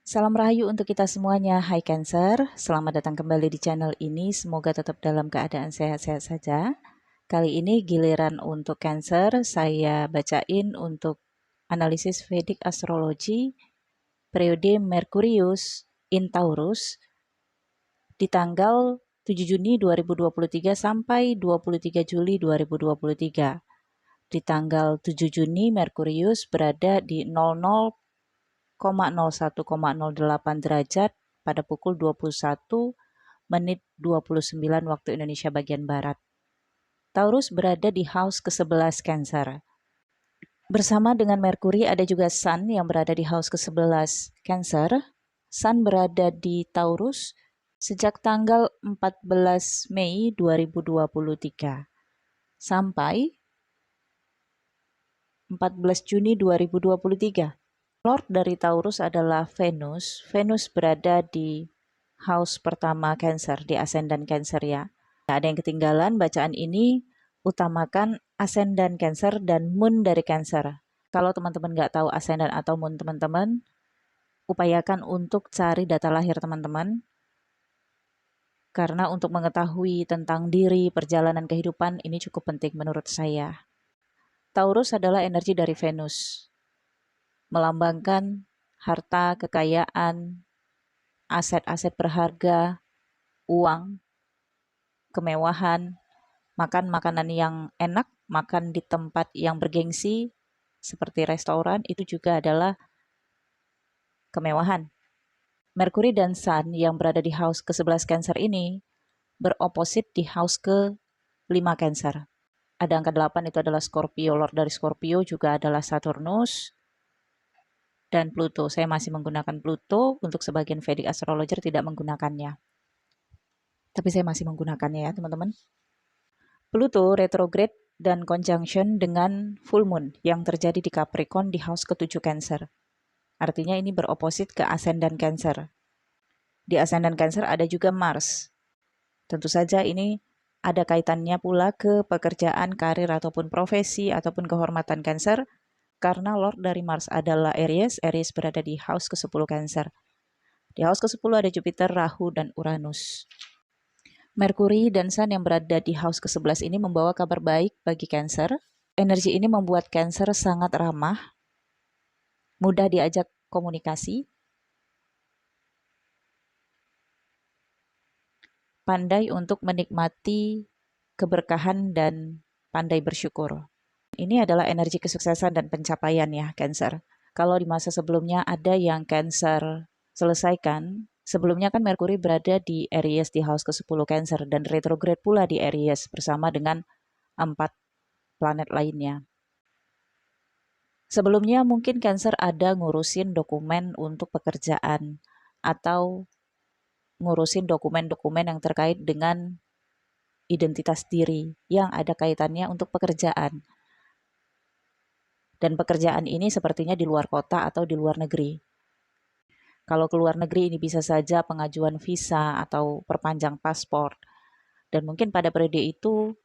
Salam rahayu untuk kita semuanya. Hai Cancer, selamat datang kembali di channel ini. Semoga tetap dalam keadaan sehat-sehat saja. Kali ini giliran untuk Cancer, saya bacain untuk analisis Vedic Astrology periode Merkurius in Taurus di tanggal 7 Juni 2023 sampai 23 Juli 2023. Di tanggal 7 Juni Merkurius berada di 00,01,08 derajat pada pukul 21:29 waktu Indonesia bagian Barat. Taurus berada di house ke-11 Cancer. Bersama dengan Merkuri ada juga Sun yang berada di house ke-11 Cancer. Sun berada di Taurus sejak tanggal 14 Mei 2023 sampai 14 Juni 2023. Lord dari Taurus adalah Venus. Venus berada di house pertama Cancer, di ascendant Cancer ya. Ada yang ketinggalan bacaan ini, utamakan ascendant Cancer dan moon dari Cancer. Kalau teman-teman nggak tahu ascendant atau moon teman-teman, upayakan untuk cari data lahir teman-teman. Karena untuk mengetahui tentang diri, perjalanan kehidupan, ini cukup penting menurut saya. Taurus adalah energi dari Venus. Melambangkan harta, kekayaan, aset-aset berharga, uang, kemewahan, makan makanan yang enak, makan di tempat yang bergengsi, seperti restoran, itu juga adalah kemewahan. Merkuri dan Sun yang berada di house ke-11 Cancer ini beroposit di house ke-5 Cancer. Ada angka 8 itu adalah Scorpio, Lord dari Scorpio juga adalah Saturnus dan Pluto. Saya masih menggunakan Pluto, untuk sebagian Vedic astrologer tidak menggunakannya. Tapi saya masih menggunakannya ya teman-teman. Pluto retrograde dan conjunction dengan full moon yang terjadi di Capricorn di house ke-7 Cancer. Artinya ini beroposit ke ascendant Cancer. Di ascendant Cancer ada juga Mars. Tentu saja ini ada kaitannya pula ke pekerjaan, karir, ataupun profesi, ataupun kehormatan Cancer. Karena Lord dari Mars adalah Aries, Aries berada di house ke-10 Cancer. Di house ke-10 ada Jupiter, Rahu, dan Uranus. Merkuri dan Sun yang berada di house ke-11 ini membawa kabar baik bagi Cancer. Energi ini membuat Cancer sangat ramah, mudah diajak komunikasi, pandai untuk menikmati keberkahan dan pandai bersyukur. Ini adalah energi kesuksesan dan pencapaian ya Cancer. Kalau di masa sebelumnya ada yang Cancer selesaikan, sebelumnya kan Merkuri berada di Aries di house ke-10 Cancer dan retrograde pula di Aries bersama dengan 4 planet lainnya. Sebelumnya mungkin Cancer ada ngurusin dokumen untuk pekerjaan atau ngurusin dokumen-dokumen yang terkait dengan identitas diri yang ada kaitannya untuk pekerjaan. Dan pekerjaan ini sepertinya di luar kota atau di luar negeri. Kalau ke luar negeri ini bisa saja pengajuan visa atau perpanjang paspor. Dan mungkin pada periode itu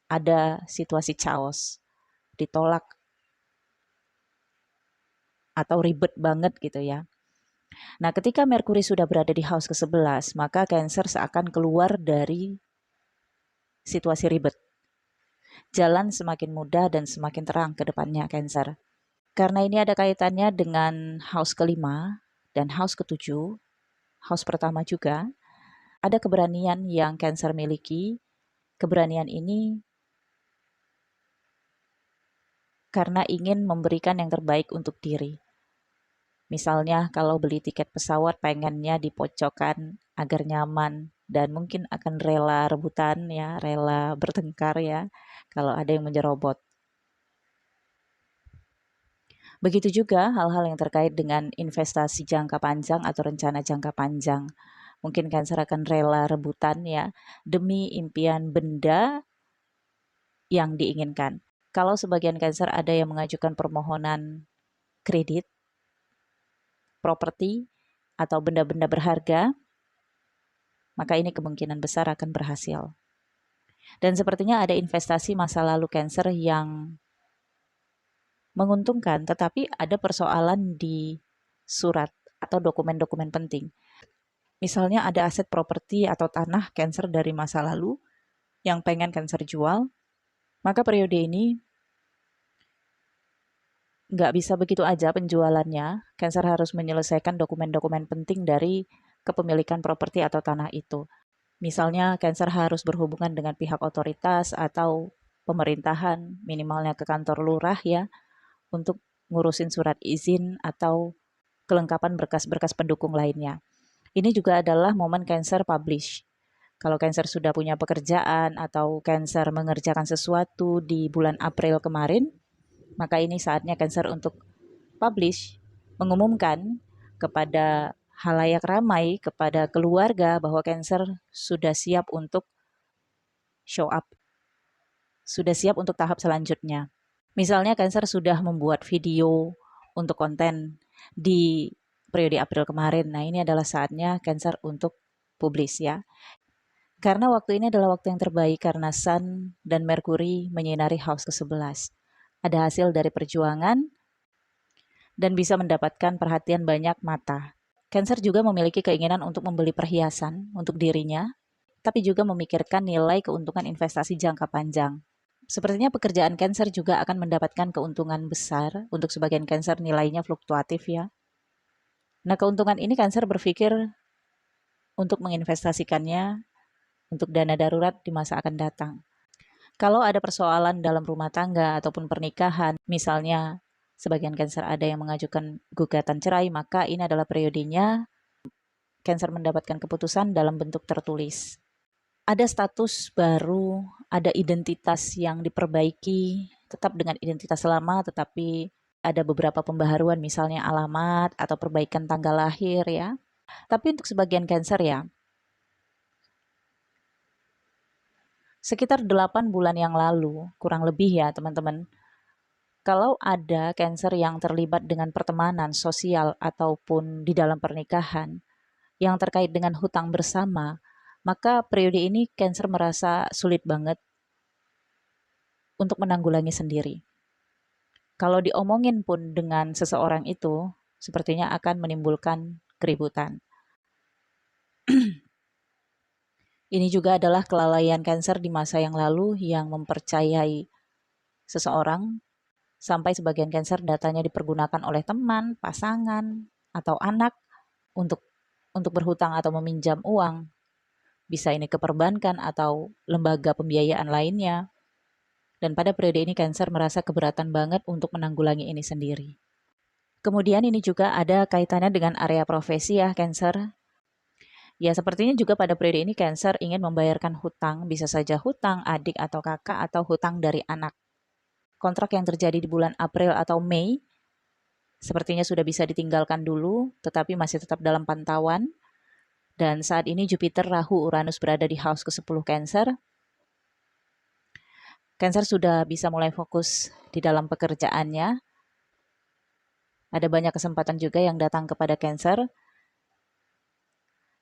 ada situasi chaos, ditolak atau ribet banget gitu ya. Nah, ketika Merkuri sudah berada di house ke-11, maka Cancer seakan keluar dari situasi ribet. Jalan semakin mudah dan semakin terang ke depannya Cancer. Karena ini ada kaitannya dengan house ke-5 dan house ke-7, house pertama juga, ada keberanian yang Cancer miliki. Keberanian ini karena ingin memberikan yang terbaik untuk diri. Misalnya kalau beli tiket pesawat pengennya dipocokkan agar nyaman dan mungkin akan rela rebutan ya, rela bertengkar ya kalau ada yang menjerobot. Begitu juga hal-hal yang terkait dengan investasi jangka panjang atau rencana jangka panjang. Mungkin Cancer akan rela rebutan ya demi impian benda yang diinginkan. Kalau sebagian Cancer ada yang mengajukan permohonan kredit, properti, atau benda-benda berharga, maka ini kemungkinan besar akan berhasil. Dan sepertinya ada investasi masa lalu Cancer yang menguntungkan, tetapi ada persoalan di surat atau dokumen-dokumen penting. Misalnya ada aset properti atau tanah Cancer dari masa lalu yang pengen Cancer jual, maka periode ini nggak bisa begitu aja penjualannya. Cancer harus menyelesaikan dokumen-dokumen penting dari kepemilikan properti atau tanah itu. Misalnya, Cancer harus berhubungan dengan pihak otoritas atau pemerintahan, minimalnya ke kantor lurah ya, untuk ngurusin surat izin atau kelengkapan berkas-berkas pendukung lainnya. Ini juga adalah momen Cancer publish. Kalau Cancer sudah punya pekerjaan atau Cancer mengerjakan sesuatu di bulan April kemarin, maka ini saatnya Cancer untuk publish, mengumumkan kepada halayak ramai, kepada keluarga bahwa Cancer sudah siap untuk show up, sudah siap untuk tahap selanjutnya. Misalnya Cancer sudah membuat video untuk konten di periode April kemarin. Nah, ini adalah saatnya Cancer untuk publish ya. Karena waktu ini adalah waktu yang terbaik karena Sun dan Mercury menyinari house ke-11. Ada hasil dari perjuangan dan bisa mendapatkan perhatian banyak mata. Cancer juga memiliki keinginan untuk membeli perhiasan untuk dirinya, tapi juga memikirkan nilai keuntungan investasi jangka panjang. Sepertinya pekerjaan Cancer juga akan mendapatkan keuntungan besar. Untuk sebagian Cancer nilainya fluktuatif ya. Nah, keuntungan ini Cancer berpikir untuk menginvestasikannya untuk dana darurat di masa akan datang. Kalau ada persoalan dalam rumah tangga ataupun pernikahan, misalnya sebagian Cancer ada yang mengajukan gugatan cerai, maka ini adalah periodenya Cancer mendapatkan keputusan dalam bentuk tertulis. Ada status baru, ada identitas yang diperbaiki, tetap dengan identitas lama, tetapi ada beberapa pembaharuan, misalnya alamat atau perbaikan tanggal lahir ya. Tapi untuk sebagian Cancer ya, sekitar 8 bulan yang lalu, kurang lebih ya teman-teman, kalau ada Cancer yang terlibat dengan pertemanan sosial ataupun di dalam pernikahan yang terkait dengan hutang bersama, maka periode ini Cancer merasa sulit banget untuk menanggulangi sendiri. Kalau diomongin pun dengan seseorang itu, sepertinya akan menimbulkan keributan. Ini juga adalah kelalaian Cancer di masa yang lalu yang mempercayai seseorang sampai sebagian Cancer datanya dipergunakan oleh teman, pasangan, atau anak untuk berhutang atau meminjam uang. Bisa ini ke perbankan atau lembaga pembiayaan lainnya. Dan pada periode ini Cancer merasa keberatan banget untuk menanggulangi ini sendiri. Kemudian ini juga ada kaitannya dengan area profesi ya Cancer. Ya sepertinya juga pada periode ini Cancer ingin membayarkan hutang, bisa saja hutang adik atau kakak atau hutang dari anak. Kontrak yang terjadi di bulan April atau Mei sepertinya sudah bisa ditinggalkan dulu, tetapi masih tetap dalam pantauan. Dan saat ini Jupiter, Rahu, Uranus berada di house ke-10 Cancer. Cancer sudah bisa mulai fokus di dalam pekerjaannya. Ada banyak kesempatan juga yang datang kepada Cancer.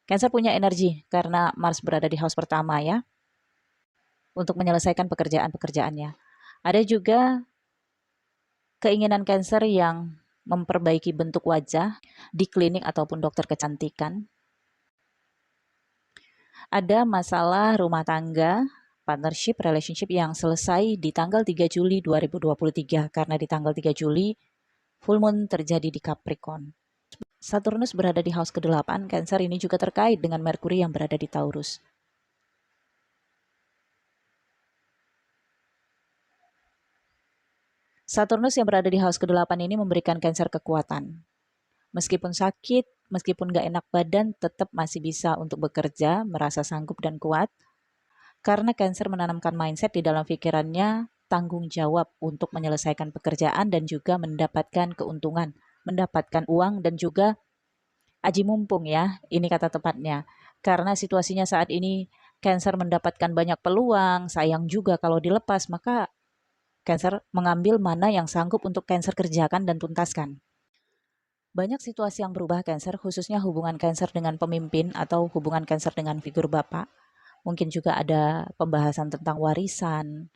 Cancer punya energi karena Mars berada di house pertama ya, untuk menyelesaikan pekerjaan-pekerjaannya. Ada juga keinginan Cancer yang memperbaiki bentuk wajah di klinik ataupun dokter kecantikan. Ada masalah rumah tangga, partnership, relationship yang selesai di tanggal 3 Juli 2023 karena di tanggal 3 Juli full moon terjadi di Capricorn. Saturnus berada di house ke-8, Cancer ini juga terkait dengan Mercury yang berada di Taurus. Saturnus yang berada di house ke-8 ini memberikan Cancer kekuatan. Meskipun sakit, meskipun gak enak badan, tetap masih bisa untuk bekerja, merasa sanggup dan kuat. Karena Cancer menanamkan mindset di dalam pikirannya, tanggung jawab untuk menyelesaikan pekerjaan dan juga mendapatkan keuntungan, mendapatkan uang dan juga aji mumpung ya, ini kata tepatnya. Karena situasinya saat ini Cancer mendapatkan banyak peluang, sayang juga kalau dilepas, maka Cancer mengambil mana yang sanggup untuk Cancer kerjakan dan tuntaskan. Banyak situasi yang berubah Cancer, khususnya hubungan Cancer dengan pemimpin atau hubungan Cancer dengan figur bapak. Mungkin juga ada pembahasan tentang warisan.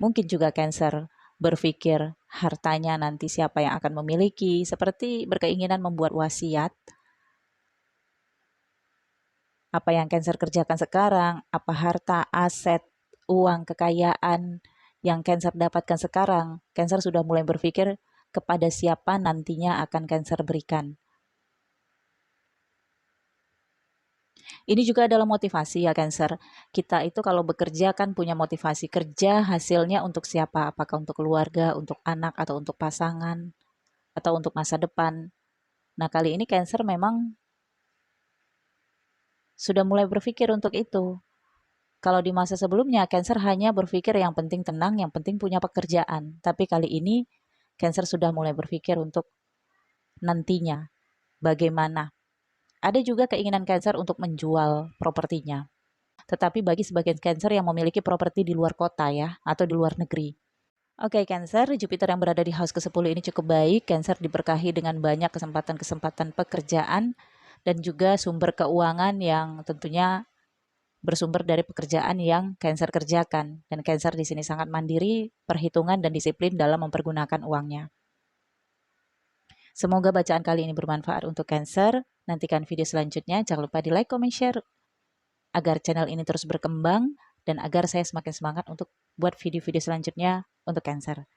Mungkin juga Cancer berpikir hartanya nanti siapa yang akan memiliki, seperti berkeinginan membuat wasiat. Apa yang Cancer kerjakan sekarang, apa harta, aset, uang, kekayaan yang Cancer dapatkan sekarang, Cancer sudah mulai berpikir kepada siapa nantinya akan Cancer berikan. Ini juga adalah motivasi ya Cancer. Kita itu kalau bekerja kan punya motivasi kerja, hasilnya untuk siapa? Apakah untuk keluarga, untuk anak, atau untuk pasangan, atau untuk masa depan. Nah, kali ini Cancer memang sudah mulai berpikir untuk itu. Kalau di masa sebelumnya, Cancer hanya berpikir yang penting tenang, yang penting punya pekerjaan. Tapi kali ini, Cancer sudah mulai berpikir untuk nantinya, bagaimana. Ada juga keinginan Cancer untuk menjual propertinya. Tetapi bagi sebagian Cancer yang memiliki properti di luar kota ya, atau di luar negeri. Oke, Cancer, Jupiter yang berada di house ke-10 ini cukup baik. Cancer diberkahi dengan banyak kesempatan-kesempatan pekerjaan dan juga sumber keuangan yang tentunya bersumber dari pekerjaan yang Cancer kerjakan. Dan Cancer di sini sangat mandiri, perhitungan dan disiplin dalam mempergunakan uangnya. Semoga bacaan kali ini bermanfaat untuk Cancer. Nantikan video selanjutnya. Jangan lupa di like, comment, share agar channel ini terus berkembang dan agar saya semakin semangat untuk buat video-video selanjutnya untuk Cancer.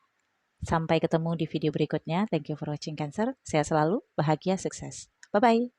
Sampai ketemu di video berikutnya. Thank you for watching Cancer. Sehat selalu, bahagia, sukses. Bye-bye.